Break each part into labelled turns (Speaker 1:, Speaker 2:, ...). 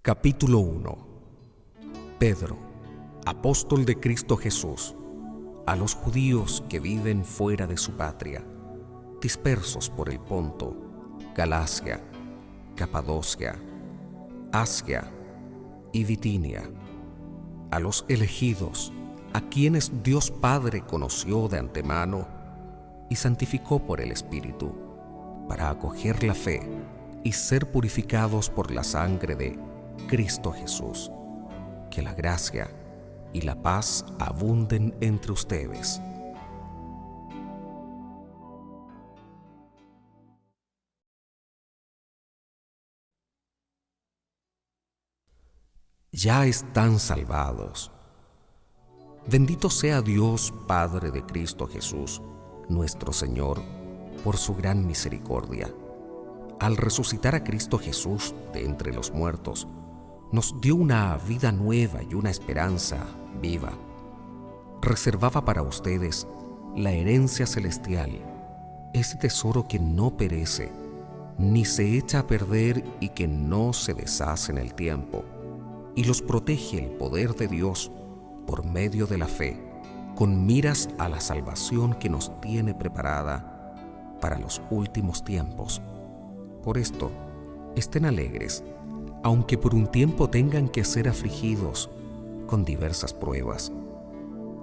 Speaker 1: Capítulo 1. Pedro, apóstol de Cristo Jesús, a los judíos que viven fuera de su patria, dispersos por el Ponto, Galacia, Capadocia, Asia y Bitinia, a los elegidos, a quienes Dios Padre conoció de antemano y santificó por el Espíritu, para acoger la fe y ser purificados por la sangre de Cristo Jesús. Que la gracia y la paz abunden entre ustedes. Ya están salvados. Bendito sea Dios Padre de Cristo Jesús, nuestro Señor, por su gran misericordia. Al resucitar a Cristo Jesús de entre los muertos, nos dio una vida nueva y una esperanza viva. Reservaba para ustedes la herencia celestial, ese tesoro que no perece, ni se echa a perder y que no se deshace en el tiempo, y los protege el poder de Dios por medio de la fe, con miras a la salvación que nos tiene preparada para los últimos tiempos. Por esto, estén alegres, aunque por un tiempo tengan que ser afligidos con diversas pruebas.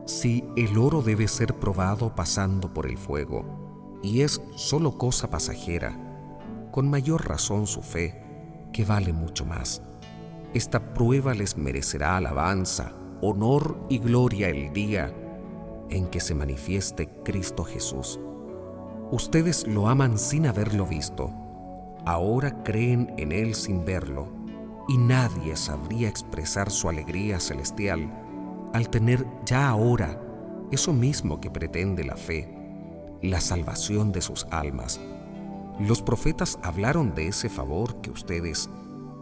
Speaker 1: Si el oro debe ser probado pasando por el fuego, y es solo cosa pasajera, con mayor razón su fe, que vale mucho más. Esta prueba les merecerá alabanza, honor y gloria el día en que se manifieste Cristo Jesús. Ustedes lo aman sin haberlo visto, ahora creen en Él sin verlo, y nadie sabría expresar su alegría celestial al tener ya ahora eso mismo que pretende la fe, la salvación de sus almas. Los profetas hablaron de ese favor que ustedes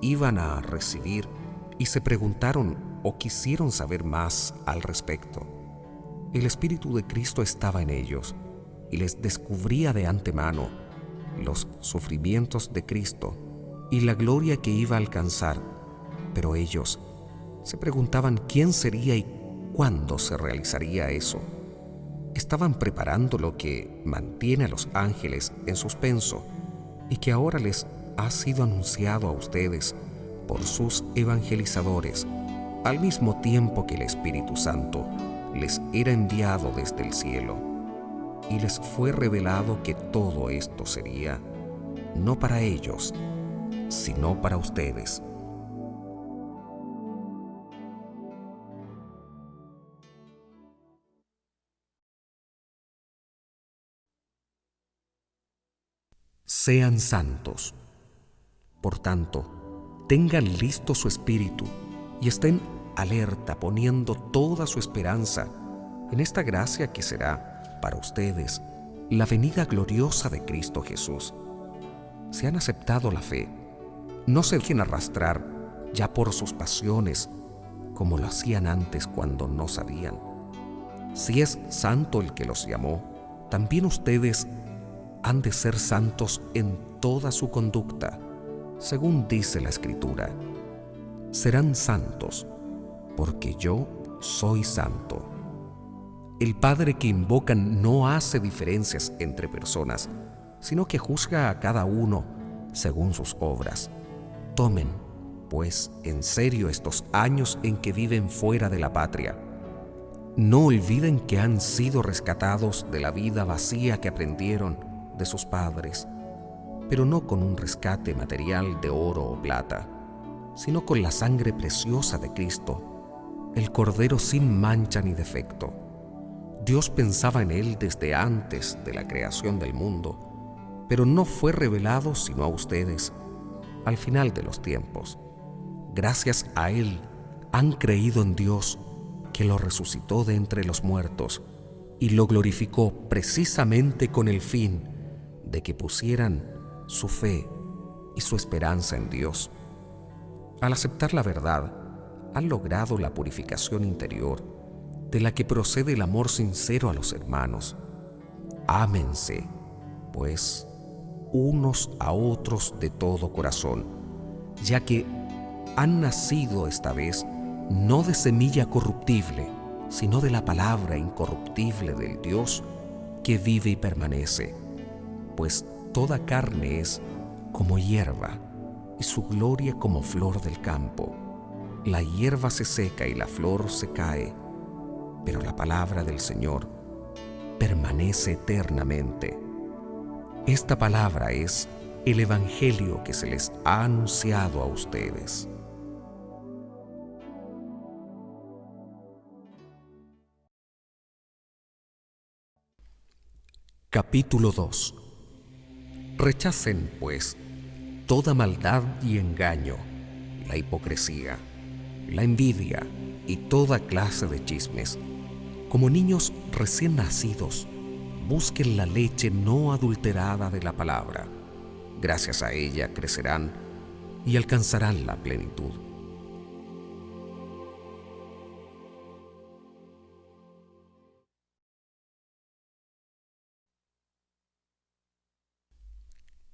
Speaker 1: iban a recibir y se preguntaron o quisieron saber más al respecto. El Espíritu de Cristo estaba en ellos y les descubría de antemano los sufrimientos de Cristo y la gloria que iba a alcanzar, pero ellos se preguntaban quién sería y cuándo se realizaría eso. Estaban preparando lo que mantiene a los ángeles en suspenso y que ahora les ha sido anunciado a ustedes por sus evangelizadores, al mismo tiempo que el Espíritu Santo les era enviado desde el cielo, y les fue revelado que todo esto sería no para ellos, sino para ustedes. Sean santos. Por tanto, tengan listo su espíritu y estén alerta poniendo toda su esperanza en esta gracia que será para ustedes la venida gloriosa de Cristo Jesús. Si han aceptado la fe, no se dejen arrastrar ya por sus pasiones como lo hacían antes cuando no sabían. Si es santo el que los llamó, también ustedes han de ser santos en toda su conducta, según dice la Escritura. Serán santos, porque yo soy santo. El Padre que invocan no hace diferencias entre personas, sino que juzga a cada uno según sus obras. Tomen, pues, en serio estos años en que viven fuera de la patria. No olviden que han sido rescatados de la vida vacía que aprendieron de sus padres, pero no con un rescate material de oro o plata, sino con la sangre preciosa de Cristo, el Cordero sin mancha ni defecto. Dios pensaba en él desde antes de la creación del mundo, pero no fue revelado sino a ustedes al final de los tiempos. Gracias a él han creído en Dios, que lo resucitó de entre los muertos y lo glorificó precisamente con el fin de que pusieran su fe y su esperanza en Dios. Al aceptar la verdad, han logrado la purificación interior, de la que procede el amor sincero a los hermanos. Ámense, pues, unos a otros de todo corazón, ya que han nacido esta vez no de semilla corruptible, sino de la palabra incorruptible del Dios que vive y permanece. Pues toda carne es como hierba, y su gloria como flor del campo. La hierba se seca y la flor se cae, pero la palabra del Señor permanece eternamente. Esta palabra es el Evangelio que se les ha anunciado a ustedes. Capítulo 2. Rechacen, pues, toda maldad y engaño, la hipocresía, la envidia y toda clase de chismes. Como niños recién nacidos, busquen la leche no adulterada de la palabra. Gracias a ella crecerán y alcanzarán la plenitud.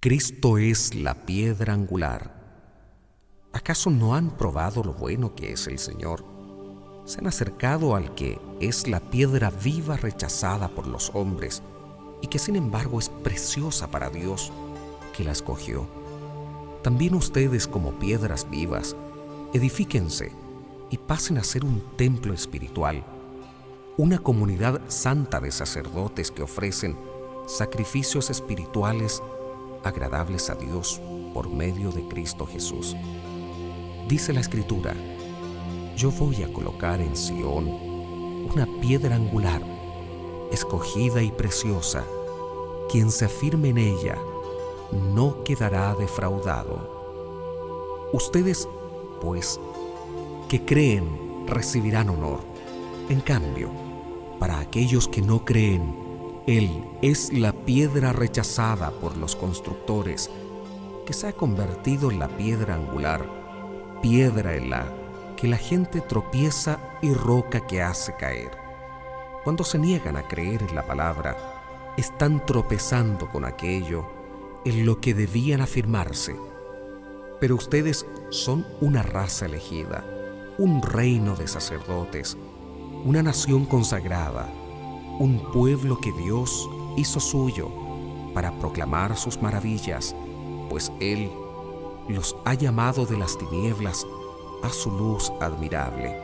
Speaker 1: Cristo es la piedra angular. ¿Acaso no han probado lo bueno que es el Señor? Se han acercado al que es la piedra viva rechazada por los hombres y que sin embargo es preciosa para Dios, que la escogió. También ustedes, como piedras vivas, edifíquense y pasen a ser un templo espiritual, una comunidad santa de sacerdotes que ofrecen sacrificios espirituales agradables a Dios por medio de Cristo Jesús. Dice la Escritura: yo voy a colocar en Sión una piedra angular, escogida y preciosa. Quien se afirme en ella no quedará defraudado. Ustedes, pues, que creen, recibirán honor. En cambio, para aquellos que no creen, Él es la piedra rechazada por los constructores, que se ha convertido en la piedra angular, piedra en la que la gente tropieza y roca que hace caer. Cuando se niegan a creer en la palabra, están tropezando con aquello en lo que debían afirmarse. Pero ustedes son una raza elegida, un reino de sacerdotes, una nación consagrada, un pueblo que Dios hizo suyo para proclamar sus maravillas, pues Él los ha llamado de las tinieblas a su luz admirable.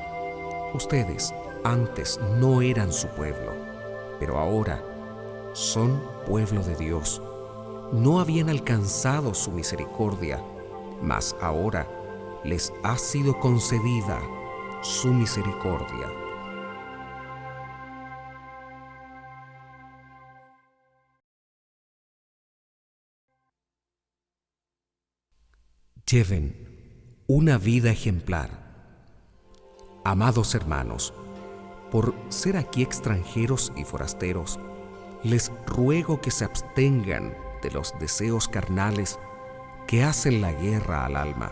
Speaker 1: Ustedes antes no eran su pueblo, pero ahora son pueblo de Dios. No habían alcanzado su misericordia, mas ahora les ha sido concedida su misericordia. Lleven una vida ejemplar. Amados hermanos, por ser aquí extranjeros y forasteros, les ruego que se abstengan de los deseos carnales que hacen la guerra al alma.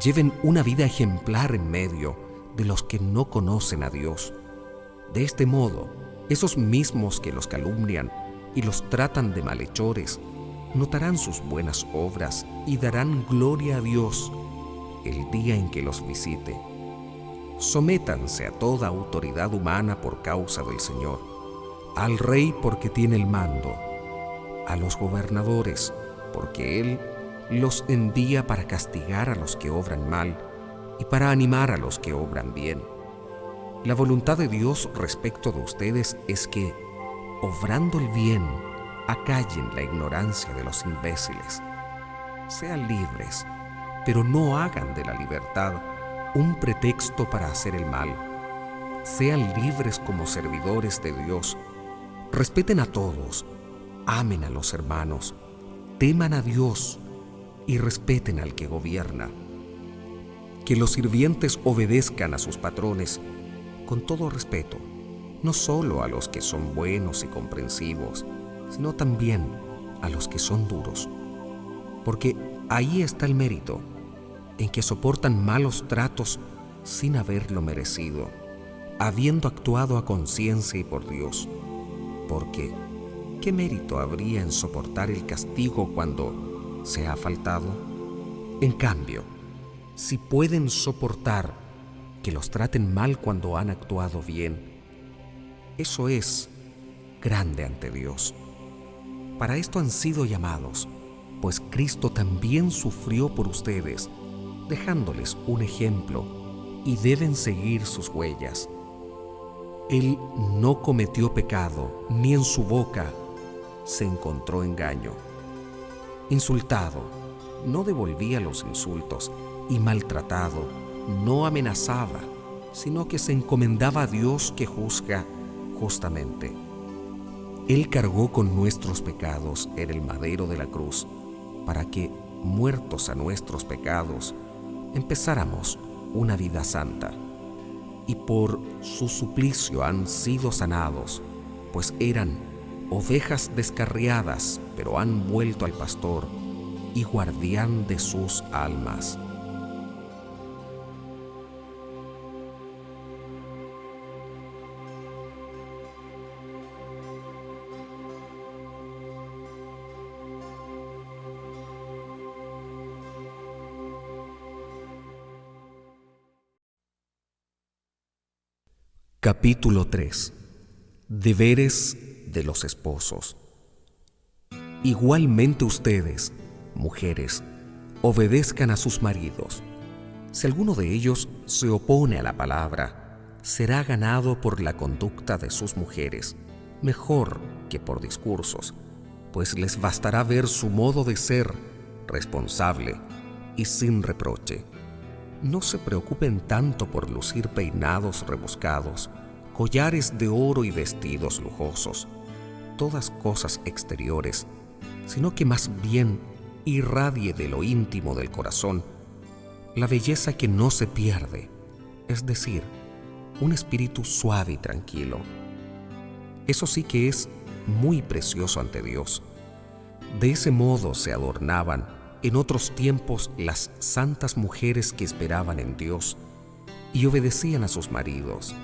Speaker 1: Lleven una vida ejemplar en medio de los que no conocen a Dios. De este modo, esos mismos que los calumnian y los tratan de malhechores, notarán sus buenas obras y darán gloria a Dios el día en que los visite. Sométanse a toda autoridad humana por causa del Señor, al Rey porque tiene el mando, a los gobernadores porque Él los envía para castigar a los que obran mal y para animar a los que obran bien. La voluntad de Dios respecto de ustedes es que, obrando el bien, acallen la ignorancia de los imbéciles. Sean libres, pero no hagan de la libertad un pretexto para hacer el mal. Sean libres como servidores de Dios. Respeten a todos, amen a los hermanos, teman a Dios y respeten al que gobierna. Que los sirvientes obedezcan a sus patrones con todo respeto, no solo a los que son buenos y comprensivos, sino también a los que son duros. Porque ahí está el mérito, en que soportan malos tratos sin haberlo merecido, habiendo actuado a conciencia y por Dios. Porque, ¿qué mérito habría en soportar el castigo cuando se ha faltado? En cambio, si pueden soportar que los traten mal cuando han actuado bien, eso es grande ante Dios. Para esto han sido llamados, pues Cristo también sufrió por ustedes, dejándoles un ejemplo, y deben seguir sus huellas. Él no cometió pecado, ni en su boca se encontró engaño. Insultado, no devolvía los insultos, y maltratado, no amenazaba, sino que se encomendaba a Dios que juzga justamente. Él cargó con nuestros pecados en el madero de la cruz, para que, muertos a nuestros pecados, empezáramos una vida santa. Y por su suplicio han sido sanados, pues eran ovejas descarriadas, pero han vuelto al pastor y guardián de sus almas. Capítulo 3. Deberes de los esposos. Igualmente ustedes, mujeres, obedezcan a sus maridos. Si alguno de ellos se opone a la palabra, será ganado por la conducta de sus mujeres, mejor que por discursos, pues les bastará ver su modo de ser responsable y sin reproche. No se preocupen tanto por lucir peinados rebuscados, collares de oro y vestidos lujosos, todas cosas exteriores, sino que más bien irradie de lo íntimo del corazón la belleza que no se pierde, es decir, un espíritu suave y tranquilo. Eso sí que es muy precioso ante Dios. De ese modo se adornaban en otros tiempos las santas mujeres que esperaban en Dios y obedecían a sus maridos.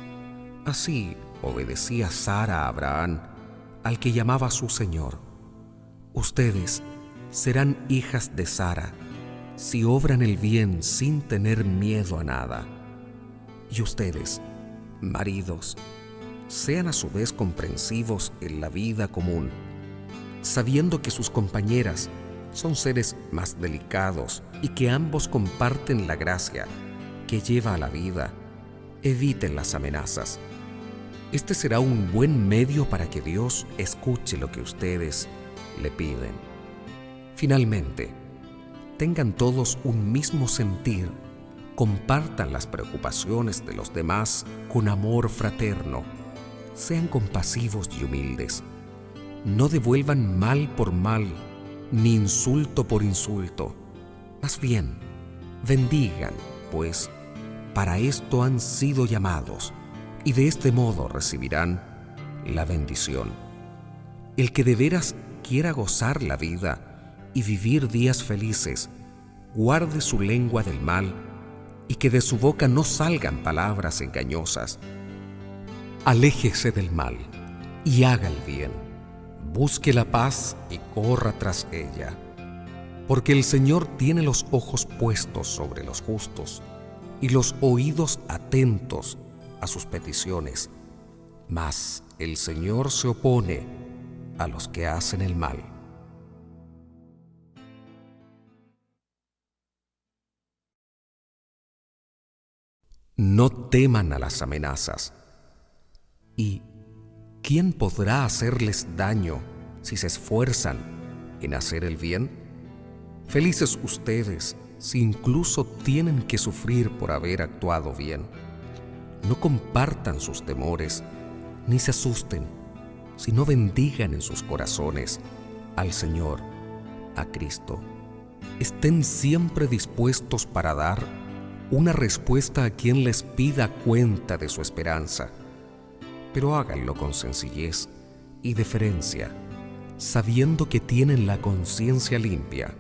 Speaker 1: Así obedecía Sara a Abraham, al que llamaba su Señor. Ustedes serán hijas de Sara si obran el bien sin tener miedo a nada. Y ustedes, maridos, sean a su vez comprensivos en la vida común, sabiendo que sus compañeras son seres más delicados y que ambos comparten la gracia que lleva a la vida. Eviten las amenazas. Este será un buen medio para que Dios escuche lo que ustedes le piden. Finalmente, tengan todos un mismo sentir, compartan las preocupaciones de los demás con amor fraterno, sean compasivos y humildes, no devuelvan mal por mal, ni insulto por insulto. Más bien, bendigan, pues para esto han sido llamados, y de este modo recibirán la bendición. El que de veras quiera gozar la vida y vivir días felices, guarde su lengua del mal, y que de su boca no salgan palabras engañosas. Aléjese del mal y haga el bien. Busque la paz y corra tras ella, porque el Señor tiene los ojos puestos sobre los justos y los oídos atentos a sus peticiones, mas el Señor se opone a los que hacen el mal. No teman a las amenazas. ¿Y quién podrá hacerles daño si se esfuerzan en hacer el bien? Felices ustedes si incluso tienen que sufrir por haber actuado bien. No compartan sus temores, ni se asusten, sino bendigan en sus corazones al Señor, a Cristo. Estén siempre dispuestos para dar una respuesta a quien les pida cuenta de su esperanza, pero háganlo con sencillez y deferencia, sabiendo que tienen la conciencia limpia.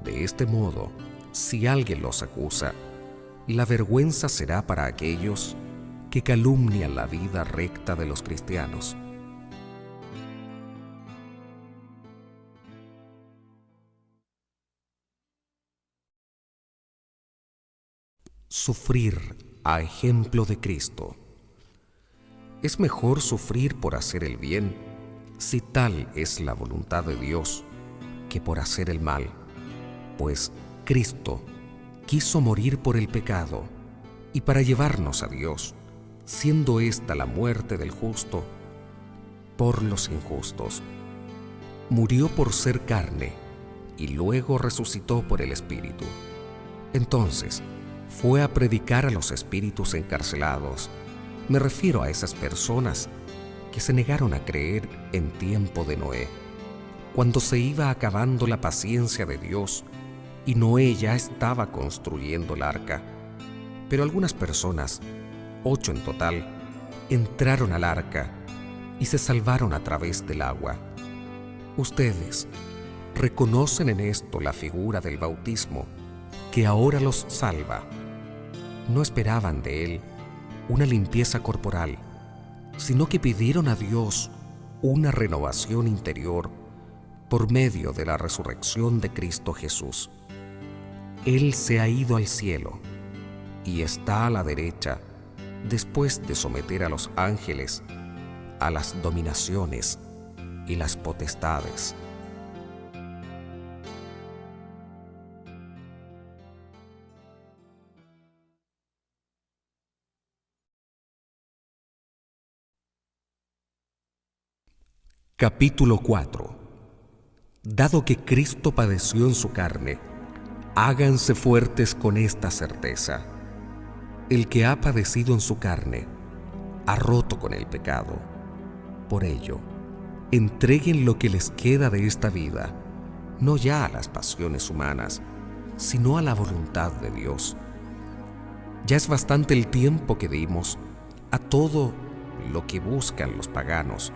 Speaker 1: De este modo, si alguien los acusa, la vergüenza será para aquellos que calumnian la vida recta de los cristianos. Sufrir a ejemplo de Cristo. Es mejor sufrir por hacer el bien, si tal es la voluntad de Dios, que por hacer el mal, pues Cristo quiso morir por el pecado y para llevarnos a Dios, siendo esta la muerte del justo por los injustos. Murió por ser carne y luego resucitó por el Espíritu. Entonces, fue a predicar a los espíritus encarcelados. Me refiero a esas personas que se negaron a creer en tiempo de Noé, cuando se iba acabando la paciencia de Dios y Noé ya estaba construyendo el arca. Pero algunas personas, 8 en total, entraron al arca y se salvaron a través del agua. Ustedes reconocen en esto la figura del bautismo que ahora los salva. No esperaban de él una limpieza corporal, sino que pidieron a Dios una renovación interior por medio de la resurrección de Cristo Jesús. Él se ha ido al cielo y está a la derecha después de someter a los ángeles a las dominaciones y las potestades. Capítulo 4. Dado que Cristo padeció en su carne, háganse fuertes con esta certeza: el que ha padecido en su carne, ha roto con el pecado. Por ello, entreguen lo que les queda de esta vida, no ya a las pasiones humanas, sino a la voluntad de Dios. Ya es bastante el tiempo que dimos a todo lo que buscan los paganos: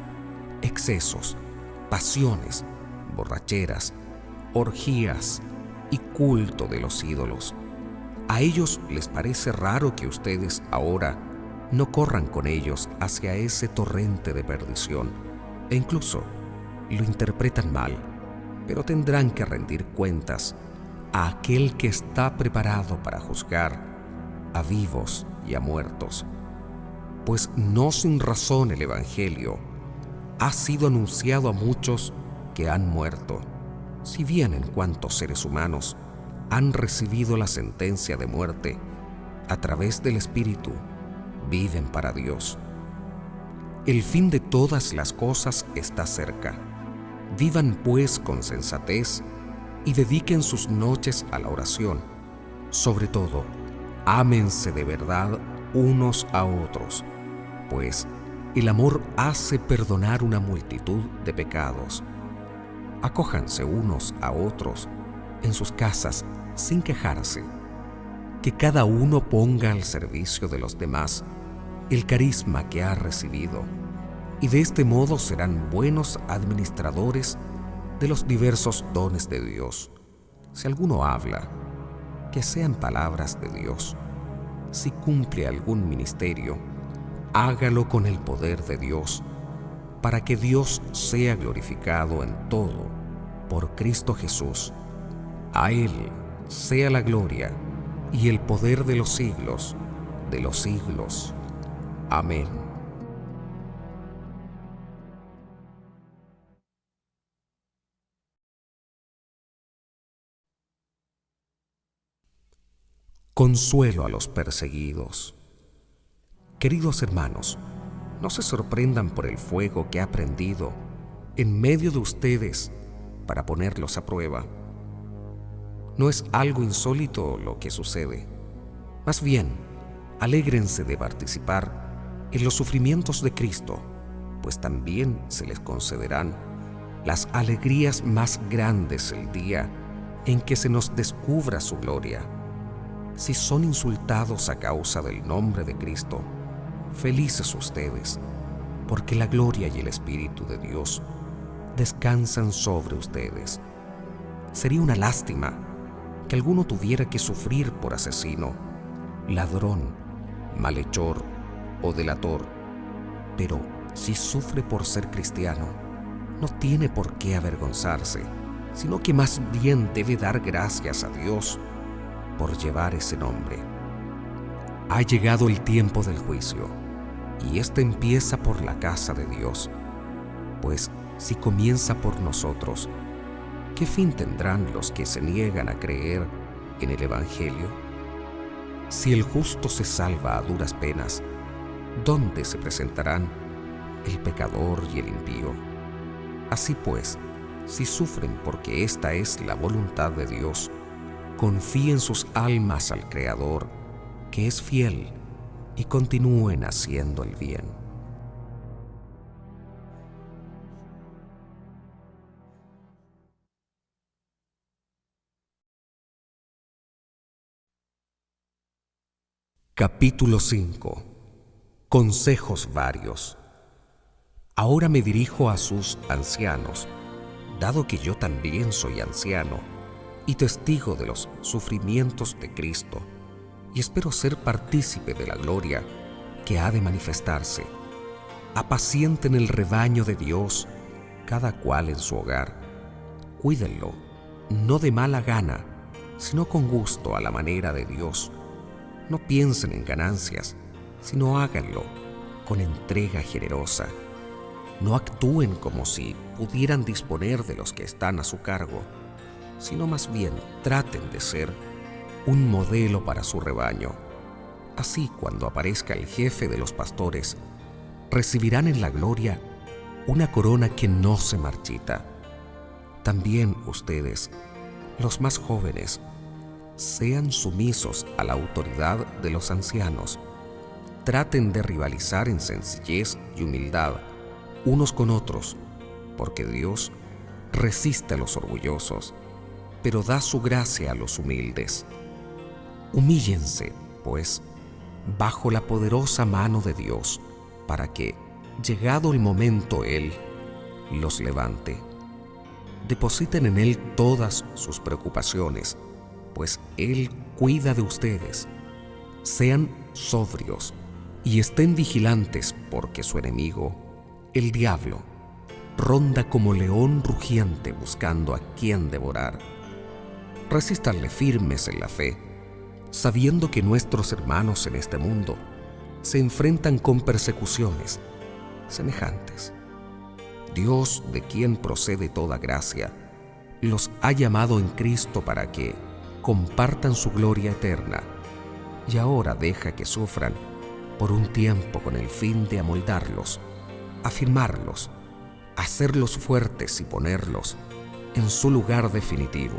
Speaker 1: excesos, pasiones, borracheras, orgías y culto de los ídolos. A ellos les parece raro que ustedes ahora no corran con ellos hacia ese torrente de perdición, e incluso lo interpretan mal, pero tendrán que rendir cuentas a aquel que está preparado para juzgar a vivos y a muertos. Pues no sin razón el Evangelio ha sido anunciado a muchos que han muerto, si bien en cuanto seres humanos han recibido la sentencia de muerte, a través del Espíritu viven para Dios. El fin de todas las cosas está cerca. Vivan pues con sensatez y dediquen sus noches a la oración. Sobre todo, ámense de verdad unos a otros, pues el amor hace perdonar una multitud de pecados. Acójanse unos a otros en sus casas sin quejarse. Que cada uno ponga al servicio de los demás el carisma que ha recibido, y de este modo serán buenos administradores de los diversos dones de Dios. Si alguno habla, que sean palabras de Dios. Si cumple algún ministerio, hágalo con el poder de Dios, para que Dios sea glorificado en todo por Cristo Jesús. A Él sea la gloria y el poder de los siglos de los siglos. Amén. Consuelo a los perseguidos. Queridos hermanos, no se sorprendan por el fuego que ha prendido en medio de ustedes para ponerlos a prueba. No es algo insólito lo que sucede. Más bien, alégrense de participar en los sufrimientos de Cristo, pues también se les concederán las alegrías más grandes el día en que se nos descubra su gloria. Si son insultados a causa del nombre de Cristo, felices ustedes, porque la gloria y el Espíritu de Dios descansan sobre ustedes. Sería una lástima que alguno tuviera que sufrir por asesino, ladrón, malhechor o delator, pero si sufre por ser cristiano, no tiene por qué avergonzarse, sino que más bien debe dar gracias a Dios por llevar ese nombre. Ha llegado el tiempo del juicio, y éste empieza por la casa de Dios. Pues si comienza por nosotros, ¿qué fin tendrán los que se niegan a creer en el Evangelio? Si el justo se salva a duras penas, ¿dónde se presentarán el pecador y el impío? Así pues, si sufren porque esta es la voluntad de Dios, confíen sus almas al Creador, que es fiel, y continúen haciendo el bien. Capítulo 5. Consejos varios. Ahora me dirijo a sus ancianos, dado que yo también soy anciano y testigo de los sufrimientos de Cristo, y espero ser partícipe de la gloria que ha de manifestarse. Apacienten el rebaño de Dios, cada cual en su hogar. Cuídenlo, no de mala gana, sino con gusto a la manera de Dios. No piensen en ganancias, sino háganlo con entrega generosa. No actúen como si pudieran disponer de los que están a su cargo, sino más bien traten de ser un modelo para su rebaño. Así, cuando aparezca el jefe de los pastores, recibirán en la gloria una corona que no se marchita. También ustedes, los más jóvenes, sean sumisos a la autoridad de los ancianos. Traten de rivalizar en sencillez y humildad unos con otros, porque Dios resiste a los orgullosos, pero da su gracia a los humildes. Humíllense, pues, bajo la poderosa mano de Dios, para que, llegado el momento, Él los levante. Depositen en Él todas sus preocupaciones, pues Él cuida de ustedes. Sean sobrios y estén vigilantes, porque su enemigo, el diablo, ronda como león rugiente buscando a quien devorar. Resístanle firmes en la fe, sabiendo que nuestros hermanos en este mundo se enfrentan con persecuciones semejantes. Dios, de quien procede toda gracia, los ha llamado en Cristo para que compartan su gloria eterna, y ahora deja que sufran por un tiempo con el fin de amoldarlos, afirmarlos, hacerlos fuertes y ponerlos en su lugar definitivo.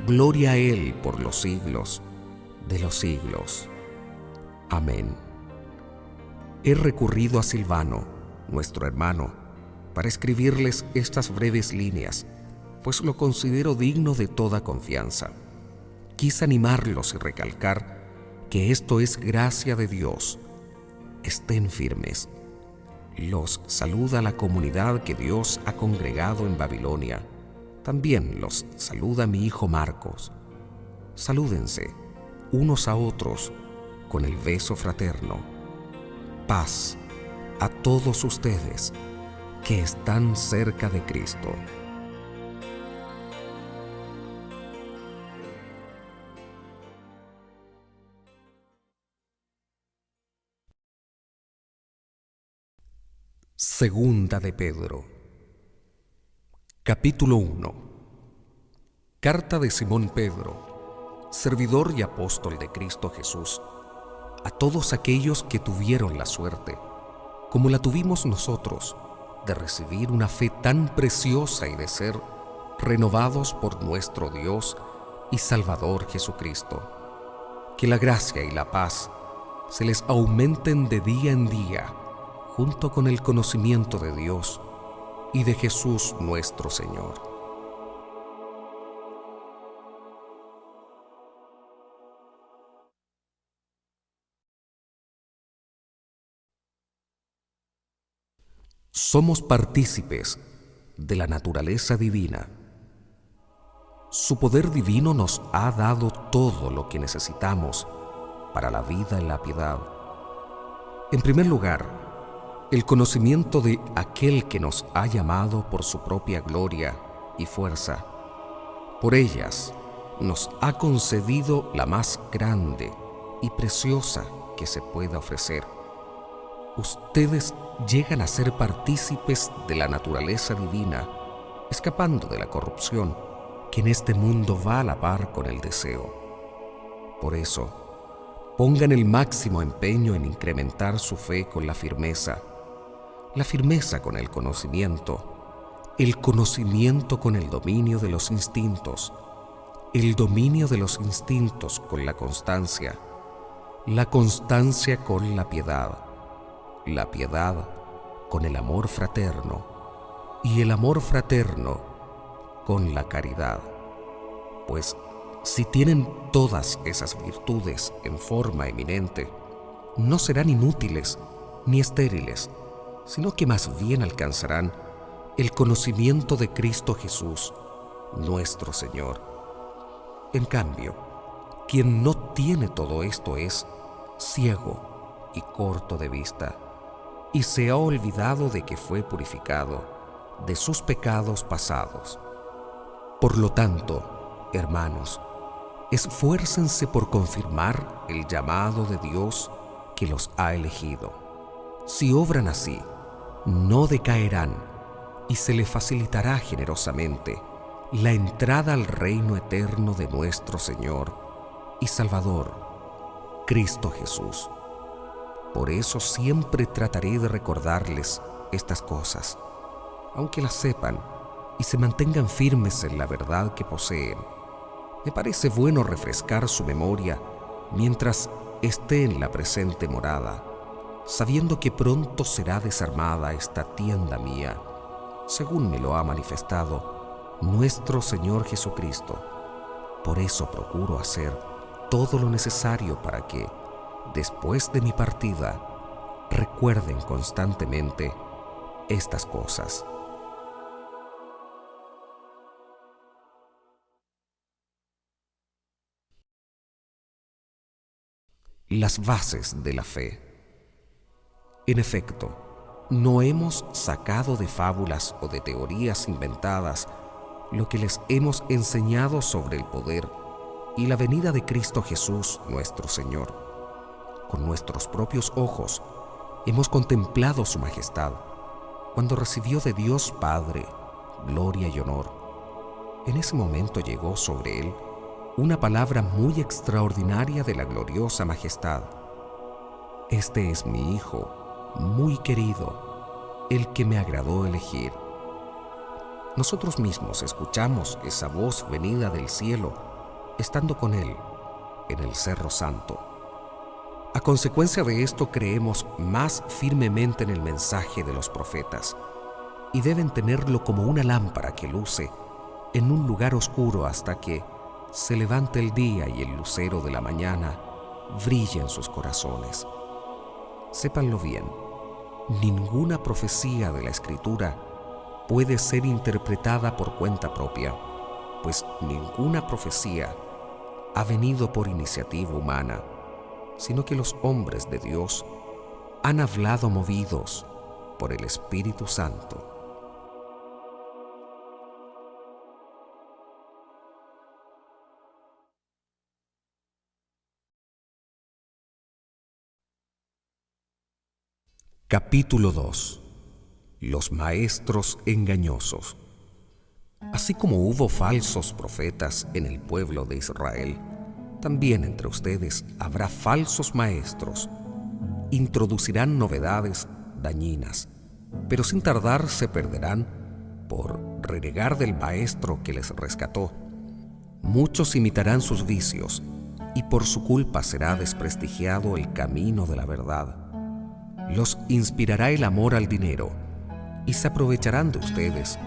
Speaker 1: Gloria a Él por los siglos de los siglos. Amén. He recurrido a Silvano, nuestro hermano, para escribirles estas breves líneas, pues lo considero digno de toda confianza. Quise animarlos y recalcar que esto es gracia de Dios. Estén firmes. Los saluda la comunidad que Dios ha congregado en Babilonia. También los saluda mi hijo Marcos. Salúdense unos a otros con el beso fraterno. Paz a todos ustedes que están cerca de Cristo. Segunda de Pedro. Capítulo 1. Carta de Simón Pedro, servidor y apóstol de Cristo Jesús, a todos aquellos que tuvieron la suerte, como la tuvimos nosotros, de recibir una fe tan preciosa y de ser renovados por nuestro Dios y Salvador Jesucristo. Que la gracia y la paz se les aumenten de día en día, junto con el conocimiento de Dios y de Jesús nuestro Señor. Somos partícipes de la naturaleza divina. Su poder divino nos ha dado todo lo que necesitamos para la vida y la piedad. En primer lugar, el conocimiento de aquel que nos ha llamado por su propia gloria y fuerza. Por ellas nos ha concedido la más grande y preciosa que se pueda ofrecer. Ustedes llegan a ser partícipes de la naturaleza divina, escapando de la corrupción que en este mundo va a la par con el deseo. Por eso, pongan el máximo empeño en incrementar su fe con la firmeza con el conocimiento con el dominio de los instintos, el dominio de los instintos con la constancia con la piedad con el amor fraterno y el amor fraterno con la caridad. Pues si tienen todas esas virtudes en forma eminente, no serán inútiles ni estériles, sino que más bien alcanzarán el conocimiento de Cristo Jesús, nuestro Señor. En cambio, quien no tiene todo esto es ciego y corto de vista, y se ha olvidado de que fue purificado de sus pecados pasados. Por lo tanto, hermanos, esfuércense por confirmar el llamado de Dios que los ha elegido. Si obran así, no decaerán y se les facilitará generosamente la entrada al reino eterno de nuestro Señor y Salvador, Cristo Jesús. Por eso siempre trataré de recordarles estas cosas, aunque las sepan y se mantengan firmes en la verdad que poseen. Me parece bueno refrescar su memoria mientras esté en la presente morada, sabiendo que pronto será desarmada esta tienda mía, según me lo ha manifestado nuestro Señor Jesucristo. Por eso procuro hacer todo lo necesario para que, después de mi partida, recuerden constantemente estas cosas. Las bases de la fe. En efecto, no hemos sacado de fábulas o de teorías inventadas lo que les hemos enseñado sobre el poder y la venida de Cristo Jesús, nuestro Señor. Con nuestros propios ojos hemos contemplado su majestad cuando recibió de Dios Padre gloria y honor. En ese momento llegó sobre él una palabra muy extraordinaria de la gloriosa majestad. Este es mi Hijo, muy querido, el que me agradó elegir. Nosotros mismos escuchamos esa voz venida del cielo, estando con él en el Cerro Santo. A consecuencia de esto, creemos más firmemente en el mensaje de los profetas, y deben tenerlo como una lámpara que luce en un lugar oscuro hasta que se levante el día y el lucero de la mañana brille en sus corazones. Sépanlo bien, ninguna profecía de la Escritura puede ser interpretada por cuenta propia, pues ninguna profecía ha venido por iniciativa humana, sino que los hombres de Dios han hablado movidos por el Espíritu Santo. Capítulo 2. Los maestros engañosos. Así como hubo falsos profetas en el pueblo de Israel, también entre ustedes habrá falsos maestros. Introducirán novedades dañinas, pero sin tardar se perderán por renegar del maestro que les rescató. Muchos imitarán sus vicios, y por su culpa será desprestigiado el camino de la verdad. Los inspirará el amor al dinero, y se aprovecharán de ustedes